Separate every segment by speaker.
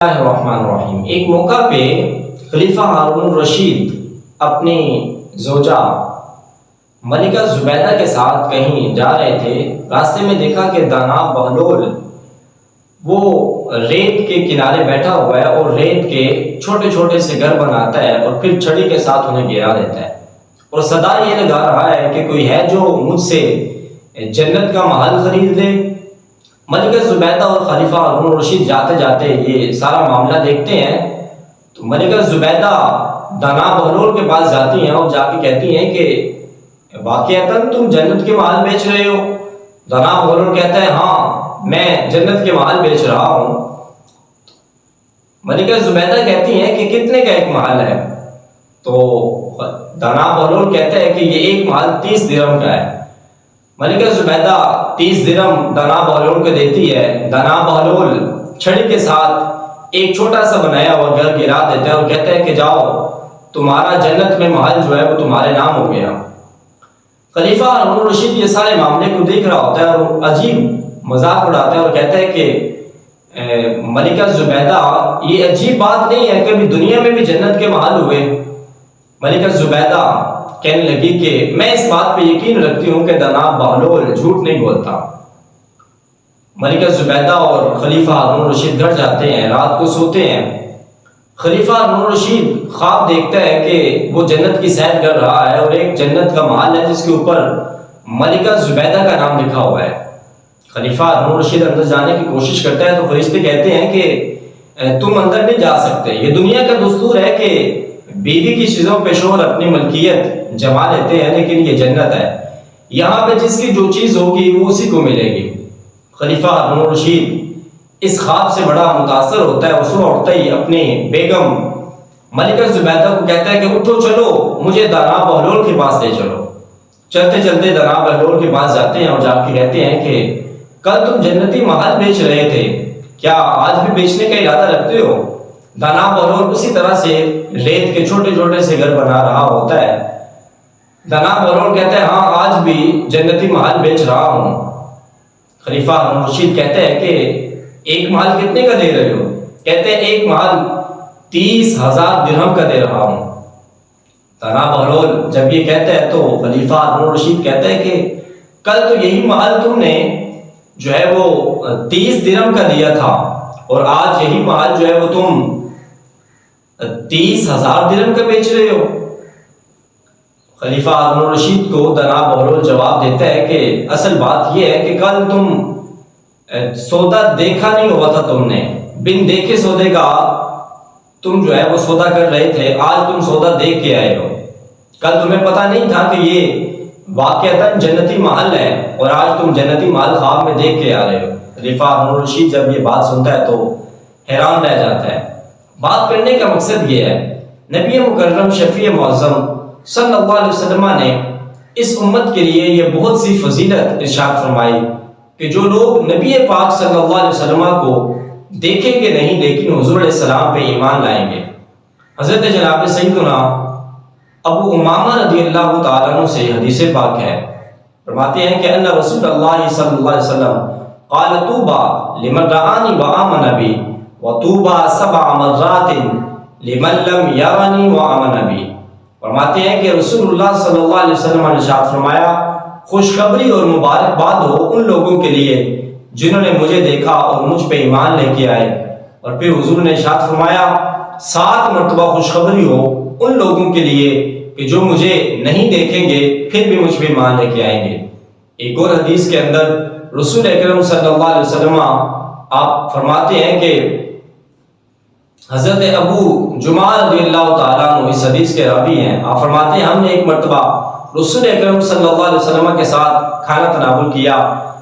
Speaker 1: الرحمن الرحیم۔ ایک موقع پہ خلیفہ ہارون رشید اپنی زوجہ ملکہ زبیدہ کے ساتھ کہیں جا رہے تھے۔ راستے میں دیکھا کہ داناب بہلول وہ ریت کے کنارے بیٹھا ہوا ہے اور ریت کے چھوٹے چھوٹے سے گھر بناتا ہے اور پھر چھڑی کے ساتھ انہیں گرا دیتا ہے، اور صدا یہ لگا رہا ہے کہ کوئی ہے جو مجھ سے جنت کا محل خرید لے۔ ملکہ زبیدہ اور خلیفہ ہارون رشید جاتے جاتے یہ سارا معاملہ دیکھتے ہیں تو ملکہ زبیدہ داناب بہلول کے پاس جاتی ہیں اور جا کے کہتی ہیں کہ واقعتاً تم جنت کے محل بیچ رہے ہو؟ داناب بہلول کہتا ہے ہاں میں جنت کے محل بیچ رہا ہوں۔ ملکہ زبیدہ کہتی ہیں کہ کتنے کا ایک محل ہے؟ تو داناب بہلول کہتا ہے کہ یہ ایک محل 30 درہم کا ہے۔ ملکہ زبیدہ 30 درہم داناب بہلول کو دیتی ہے۔ داناب بہلول چھڑی کے ساتھ ایک چھوٹا سا بنایا ہوا گھر گرا دیتا ہے اور کہتا ہے کہ جاؤ تمہارا جنت میں محل جو ہے وہ تمہارے نام ہو گیا۔ خلیفہ ہارون رشید یہ سارے معاملے کو دیکھ رہا ہوتا ہے اور عجیب مذاق اڑاتا ہے اور کہتا ہے کہ ملکہ زبیدہ یہ عجیب بات نہیں ہے، کبھی دنیا میں بھی جنت کے محل ہوئے؟ ملکہ زبیدہ کہنے لگی کہ میں اس بات پہ یقین رکھتی ہوں کہ داناب بہلول جھوٹ نہیں بولتا۔ ملکہ زبیدہ اور خلیفہ ہارون رشید گھر جاتے ہیں، رات کو سوتے ہیں۔ خلیفہ ہارون رشید خواب دیکھتا ہے کہ وہ جنت کی سیر کر رہا ہے اور ایک جنت کا محل ہے جس کے اوپر ملکہ زبیدہ کا نام لکھا ہوا ہے۔ خلیفہ ہارون رشید اندر جانے کی کوشش کرتا ہے تو فرشتے کہتے ہیں کہ تم اندر نہیں جا سکتے، یہ دنیا کا دستور ہے کہ بیوی کی چیزوں پہ شوہر اپنی ملکیت جما لیتے ہیں، لیکن یہ جنت ہے، یہاں پہ جس کی جو چیز ہوگی وہ اسی کو ملے گی۔ خلیفہ ہارون رشید اس خواب سے بڑا متاثر ہوتا ہے، صبح اٹھتا ہی اپنی بیگم ملکہ زبیدہ کو کہتا ہے کہ اٹھو چلو مجھے داناب بہلول کے پاس لے چلو۔ چلتے چلتے داناب بہلول کے پاس جاتے ہیں اور جا کے کہتے ہیں کہ کل تم جنتی محل بیچ رہے تھے، کیا آج بھی بیچنے کا ارادہ رکھتے ہو؟ داناب بہلول اسی طرح سے ریت کے چھوٹے چھوٹے سے گھر بنا رہا ہوتا ہے۔ داناب بہلول کہتا ہے ہاں آج بھی جنتی محل بیچ رہا ہوں۔ خلیفہ ہارون رشید کہتے ہیں کہ ایک محل کتنے کا دے رہے ہو؟ کہتے ہیں ایک محل 30,000 درہم کا دے رہا ہوں۔ داناب بہلول جب یہ کہتا ہے تو خلیفہ ہارون رشید کہتا ہے کہ کل تو یہی محل تم نے جو ہے وہ 30 درہم کا دیا تھا اور آج یہی محل جو ہے وہ تم 30,000 درہم کا بیچ رہے ہو۔ خلیفہ ہارون رشید کو داناب بہلول جواب دیتا ہے کہ اصل بات یہ ہے کہ کل تم سودا دیکھا نہیں ہوا تھا، تم نے بن دیکھے سودے کا تم جو ہے وہ سودا کر رہے تھے، آج تم سودا دیکھ کے آئے ہو۔ کل تمہیں پتہ نہیں تھا کہ یہ واقعتاً جنتی محل ہے اور آج تم جنتی محل خواب میں دیکھ کے آ رہے ہو۔ خلیفہ ہارون رشید جب یہ بات سنتا ہے تو حیران رہ جاتا ہے۔ بات کرنے کا مقصد یہ ہے نبی مکرم شفیع معظم صلی اللہ علیہ وسلم نے اس امت کے لیے یہ بہت سی فضیلت ارشاد فرمائی کہ جو لوگ نبی پاک صلی اللہ علیہ وسلم کو دیکھیں گے نہیں لیکن حضور علیہ السلام پہ ایمان لائیں گے۔ حضرت جناب سیدنا ابو امامہ رضی اللہ تعالیٰ عنہ سے حدیث پاک ہے، فرماتے ہیں کہ ان رسول اللہ صلی اللہ علیہ وسلم قال طوبى لمن رآني وآمن بي وطوبى 7 مرات لمن لم يرني وآمن بي۔ فرماتے ہیں کہ رسول اللہ صلی اللہ علیہ وسلم نے ارشاد فرمایا خوشخبری اور مبارکباد ہو ان لوگوں کے لیے جنہوں نے مجھے دیکھا اور مجھ پہ ایمان لے کے آئے، اور پھر حضور نے ارشاد فرمایا 7 مرتبہ خوشخبری ہو ان لوگوں کے لیے کہ جو مجھے نہیں دیکھیں گے پھر بھی مجھ پہ ایمان لے کے آئیں گے۔ ایک اور حدیث کے اندر رسول اکرم صلی اللہ علیہ وسلم آپ فرماتے ہیں کہ حضرت ابو جمعہ رضی اللہ تعالیٰ عنہ اس حدیث کے راوی ہیں، آپ فرماتے ہیں ہم نے ایک مرتبہ رسول اکرم صلی اللہ علیہ وسلم کے ساتھ کھانا تناول کیا،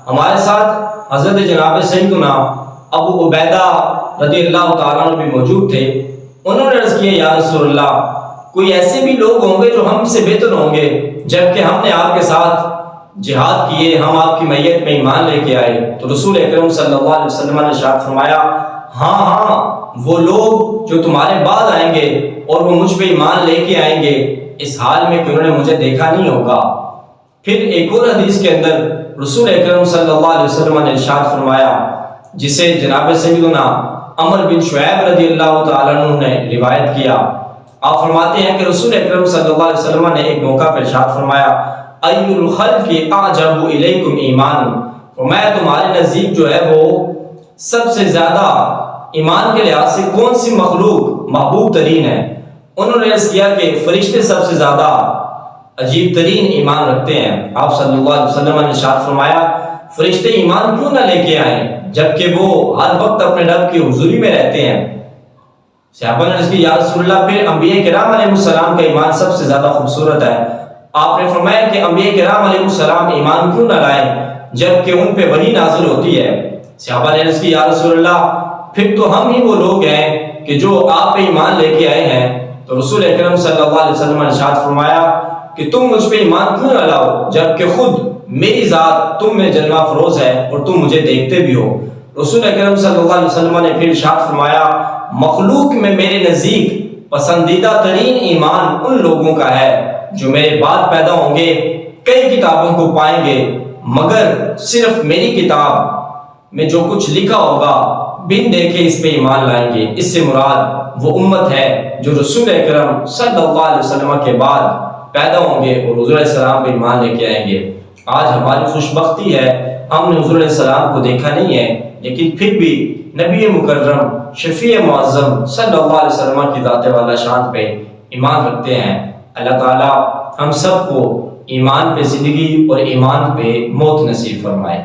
Speaker 1: ہمارے ساتھ حضرت جناب سیدنا ابو عبیدہ رضی اللہ تعالیٰ عنہ بھی موجود تھے۔ انہوں نے عرض کیا یا رسول اللہ کوئی ایسے بھی لوگ ہوں گے جو ہم سے بہتر ہوں گے جبکہ ہم نے آپ کے ساتھ جہاد کیے، ہم آپ کی میت میں ایمان لے کے آئے؟ تو رسول اکرم صلی اللہ علیہ وسلم نے ارشاد فرمایا ہاں وہ لوگ جو تمہارے بعد آئیں گے اور وہ مجھ پہ ایمان لے کے آئیں گے اس حال میں کہ انہوں نے مجھے دیکھا نہیں ہوگا۔ پھر ایک اور حدیث کے اندر رسول اکرم صلی اللہ علیہ وسلم نے ارشاد فرمایا جسے جناب سیدنا عمر بن شعیب رضی اللہ تعالیٰ عنہ نے روایت کیا، آپ فرماتے ہیں کہ رسول اکرم صلی اللہ علیہ وسلم نے ایک موقع پر ارشاد فرمایا، ای الخلق اعجب الیکم ایمان، فرمایا تمہارے نزدیک جو ہے وہ سب سے زیادہ ایمان کے لحاظ سے کون سی مخلوق محبوب ترین ہے؟ انہوں نے عرض کیا کہ فرشتے سب سے زیادہ عجیب ترین ایمان رکھتے ہیں۔ آپ صلی اللہ علیہ وسلم نے ارشاد فرمایا، فرشتے ایمان کیوں نہ لے کے آئیں جبکہ وہ ہر وقت اپنے رب کی حضوری میں رہتے ہیں؟ صحابہ نے عرض کی، یا رسول اللہ پھر انبیاء کرام علیہ السلام کا ایمان سب سے زیادہ خوبصورت ہے۔ آپ نے فرمایا کہ انبیاء کرام علیہ السلام ایمان کیوں نہ لائیں جبکہ ان پہ وحی نازل ہوتی ہے؟ صحابہ نے عرض کی، یا رسول اللہ پھر تو ہم ہی وہ لوگ ہیں کہ جو آپ پہ ایمان لے کے آئے ہیں۔ تو رسول اکرم صلی اللہ علیہ وسلم نے ارشاد فرمایا کہ تم مجھ پہ ایمان کیوں نہ لاؤ جبکہ خود میری ذات تم میں جلوہ افروز ہے اور تم مجھے دیکھتے بھی ہو۔ رسول اکرم صلی اللہ علیہ وسلم نے پھر ارشاد فرمایا، مخلوق میں میرے نزدیک پسندیدہ ترین ایمان ان لوگوں کا ہے جو میرے بعد پیدا ہوں گے، کئی کتابوں کو پائیں گے مگر صرف میری کتاب میں جو کچھ لکھا ہوگا بن دیکھے اس پہ ایمان لائیں گے۔ اس سے مراد وہ امت ہے جو رسول اکرم صلی اللہ علیہ وسلم کے بعد پیدا ہوں گے اور حضور علیہ السلام پہ ایمان لے کے آئیں گے۔ آج ہماری خوش بختی ہے ہم نے حضور علیہ السلام کو دیکھا نہیں ہے، لیکن پھر بھی نبی مکرم شفیع معظم صلی اللہ علیہ وسلم کی ذات والا شان پہ ایمان رکھتے ہیں۔ اللہ تعالیٰ ہم سب کو ایمان پہ زندگی اور ایمان پہ موت نصیب فرمائے۔